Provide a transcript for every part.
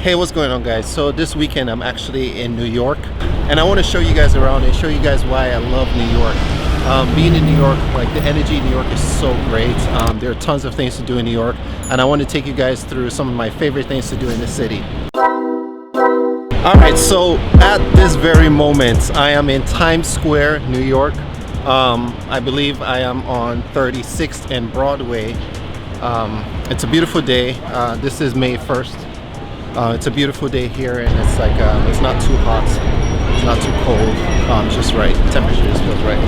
Hey, what's going on, guys? So this weekend I'm actually in New York, and I want to show you guys around and show you guys why I love New York. Being in New York, like the energy in New York is so great. There are tons of things to do in New York, and I want to take you guys through some of my favorite things to do in the city. Alright, so at this very moment I am in Times Square, New York. I believe I am on 36th and Broadway. It's a beautiful day. This is May 1st. It's a beautiful day here, and it's like it's not too hot, it's not too cold, it's just right. The temperature just feels right.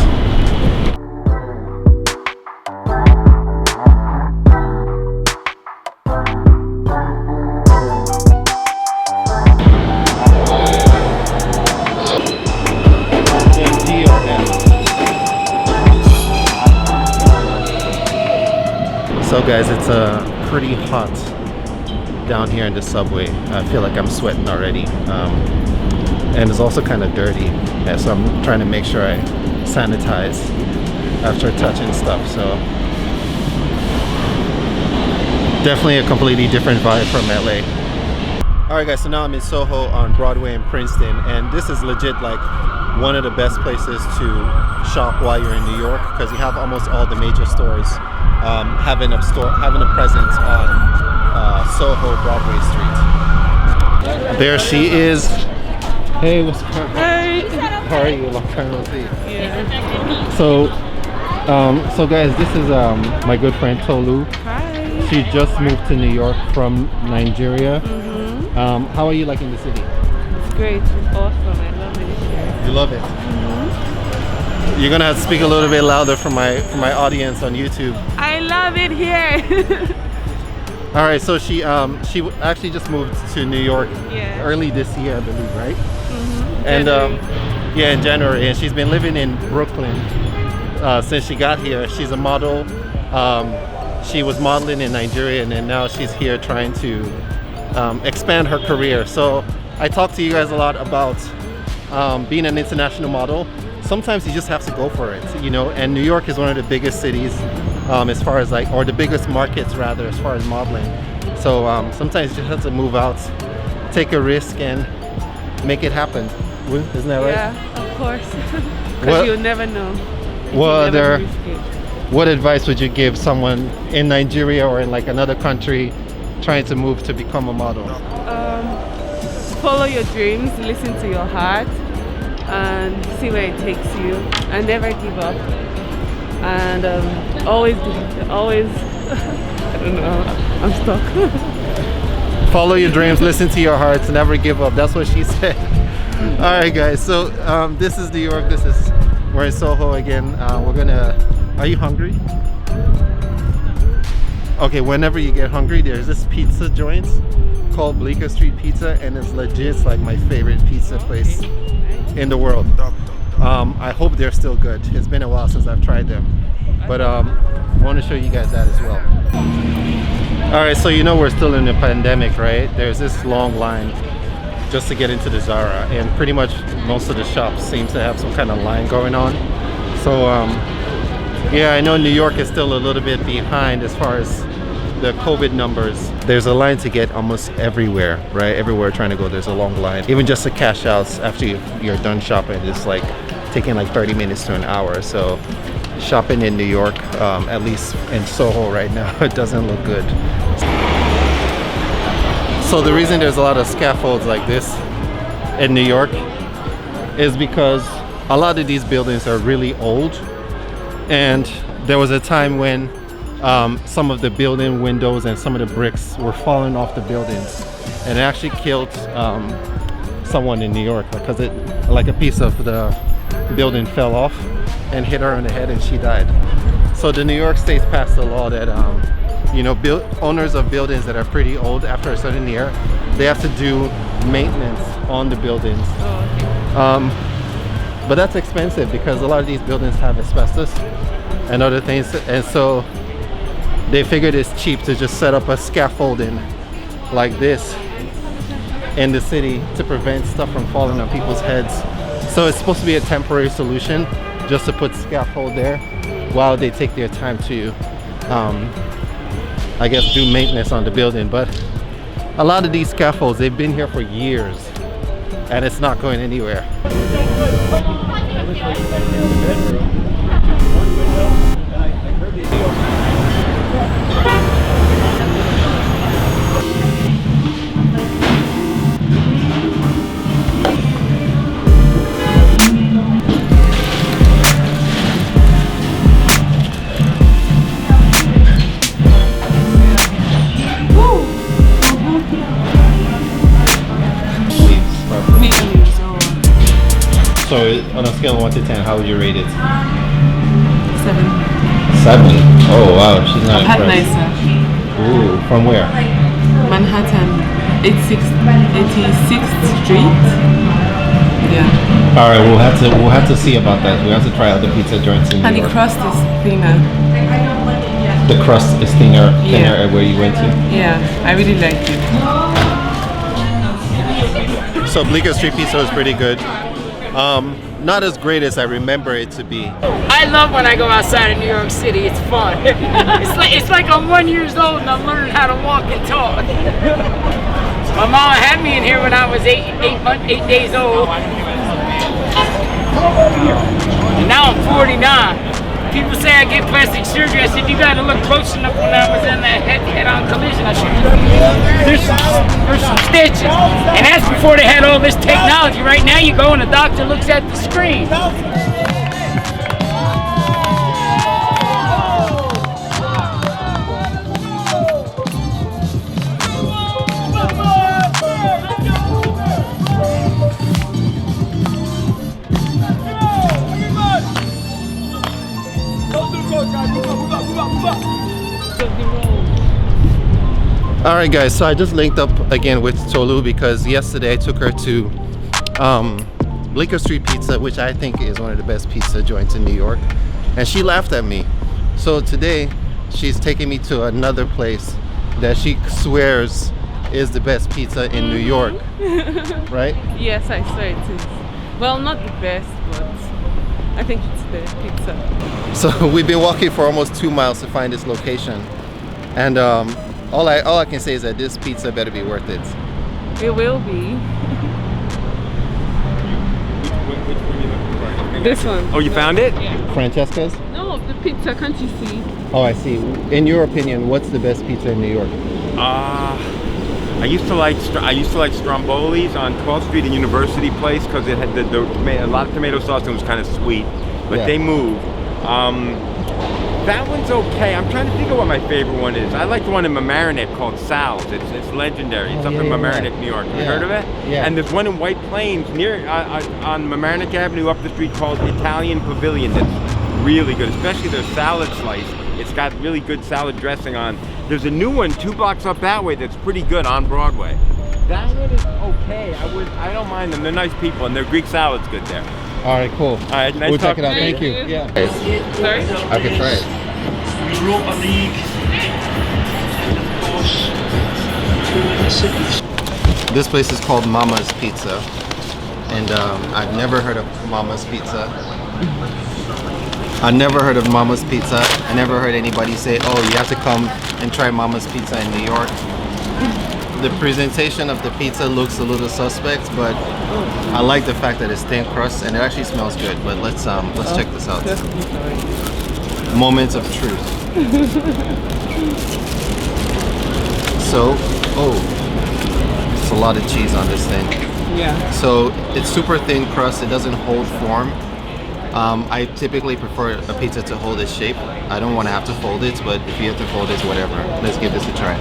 So guys, it's pretty hot down here in the subway. I feel like I'm sweating already, and it's also kind of dirty, so I'm trying to make sure I sanitize after touching stuff. So definitely a completely different vibe from LA. Alright guys, so now I'm in Soho on Broadway in Princeton, and this is legit like one of the best places to shop while you're in New York, because you have almost all the major stores having a presence on Soho Broadway Street. There she is. Hey, what's going on? Hey. How are you? Long time no see. Yeah. So guys, this is my good friend Tolu. Hi. She just moved to New York from Nigeria. How are you liking the city? It's great. It's awesome. I love it here. You love it. You're gonna have to speak a little bit louder for my audience on YouTube. I love it here. All right, so she actually just moved to New York early this year, I believe, right? And yeah, in January, and she's been living in Brooklyn since she got here. She's a model. She was modeling in Nigeria, and then now she's here trying to expand her career. So I talk to you guys a lot about being an international model. Sometimes you just have to go for it, you know, and New York is one of the biggest cities as far as like, or the biggest markets rather, as far as modeling. So sometimes you just have to move out, take a risk, and make it happen. Isn't that right? Yeah, of course. Because you'll never know. What advice would you give someone in Nigeria or in like another country trying to move to become a model? Follow your dreams, listen to your heart, and see where it takes you, and never give up. And always I don't know, I'm stuck. Follow your dreams, listen to your hearts, never give up. That's what she said. All right guys, so this is New York. We're in Soho again. Are you hungry? Okay, whenever you get hungry, there's this pizza joint called Bleecker Street Pizza, and it's legit like my favorite pizza place in the world. I hope they're still good. It's been a while since I've tried them, but I want to show you guys that as well. All right, so you know we're still in the pandemic, right? There's this long line just to get into the Zara, and pretty much most of the shops seem to have some kind of line going on. So yeah, I know New York is still a little bit behind as far as the COVID numbers. There's a line to get almost everywhere, right? Everywhere trying to go, there's a long line. Even just the cash outs after you're done shopping, it's like taking like 30 minutes to an hour. So shopping in New York, at least in Soho right now, it doesn't look good. So the reason there's a lot of scaffolds like this in New York is because a lot of these buildings are really old, and there was a time when some of the building windows and some of the bricks were falling off the buildings, and it actually killed someone in New York because like a piece of the building fell off and hit her on the head, and she died. So the New York State passed a law that you know, owners of buildings that are pretty old, after a certain year, they have to do maintenance on the buildings. But that's expensive because a lot of these buildings have asbestos and other things, and so they figured it's cheap to just set up a scaffolding like this in the city to prevent stuff from falling on people's heads. So it's supposed to be a temporary solution, just to put scaffold there while they take their time to I guess do maintenance on the building. But a lot of these scaffolds, they've been here for years and it's not going anywhere. So on a scale of 1 to 10, how would you rate it? 7. 7? Oh wow, she's not I've had impressed. nicer. Ooh, from where? Manhattan, 86th Street. Yeah. All right, we'll have to see about that. We have to try out the pizza joints in New And the York. crust is thinner. The crust is thinner at where you went to. Yeah, I really liked it. So Bleecker Street Pizza was pretty good. Not as great as I remember it to be. I love when I go outside of New York City. It's fun. it's like I'm 1 year old and I'm learning how to walk and talk. My mom had me in here when I was 8 days old. And now I'm 49. People say I get plastic surgery. I said, you gotta look close enough when I was in that head-on collision. I said, there's some stitches. And that's before they had all this technology. Right now you go and the doctor looks at the screen. Alright guys, so I just linked up again with Tolu because yesterday I took her to Bleecker Street Pizza, which I think is one of the best pizza joints in New York, and she laughed at me. So today she's taking me to another place that she swears is the best pizza in New York. Right? Yes, I swear it is. Well, not the best, but I think it's the pizza. So we've been walking for almost 2 miles to find this location, and all I can say is that this pizza better be worth it. It will be. This one. Oh, you found it? Yeah. Francesca's? No, the pizza, can't you see? Oh, I see. In your opinion, what's the best pizza in New York? I used to like Stromboli's on 12th Street in University Place because it had a lot of tomato sauce and it was kind of sweet. But Yeah. they moved. That one's okay. I'm trying to think of what my favorite one is. I like the one in Mamaroneck called Sal's. It's legendary. It's up in Mamaroneck, New York. Have you heard of it? Yeah. And there's one in White Plains near on Mamaroneck Avenue up the street called Italian Pavilion. That's really good, especially their salad slice. It's got really good salad dressing on. There's a new one 2 blocks up that way that's pretty good on Broadway. That one is okay. I don't mind them. They're nice people and their Greek salad's good there. All right, cool. All right, nice We'll check it talking out. to Thank you. you. Yeah. Sorry? I can try it. Europa League. This place is called Mama's Pizza, and I've never heard of Mama's Pizza. I never heard of Mama's Pizza. I never heard anybody say, oh, you have to come and try Mama's Pizza in New York. The presentation of the pizza looks a little suspect, but I like the fact that it's thin crust and it actually smells good. But let's check this out. Moments of truth. So, it's a lot of cheese on this thing. Yeah. So it's super thin crust. It doesn't hold form. I typically prefer a pizza to hold its shape. I don't want to have to fold it, but if you have to fold it, whatever. Let's give this a try.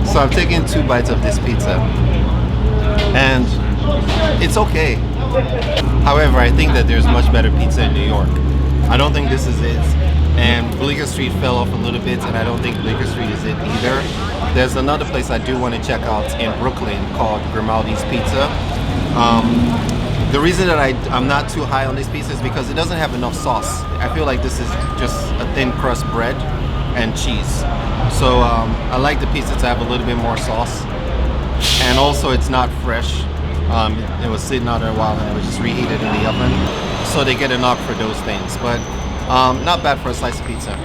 So I've taken 2 bites of this pizza, and it's okay. However, I think that there's much better pizza in New York. I don't think this is it. And Bleecker Street fell off a little bit, and I don't think Bleecker Street is it either. There's another place I do want to check out in Brooklyn called Grimaldi's Pizza. The reason that I'm not too high on this pizza is because it doesn't have enough sauce. I feel like this is just a thin crust bread and cheese. So I like the pizza to have a little bit more sauce. And also it's not fresh. It was sitting out there a while and it was just reheated in the oven. So they get a knock for those things. But not bad for a slice of pizza.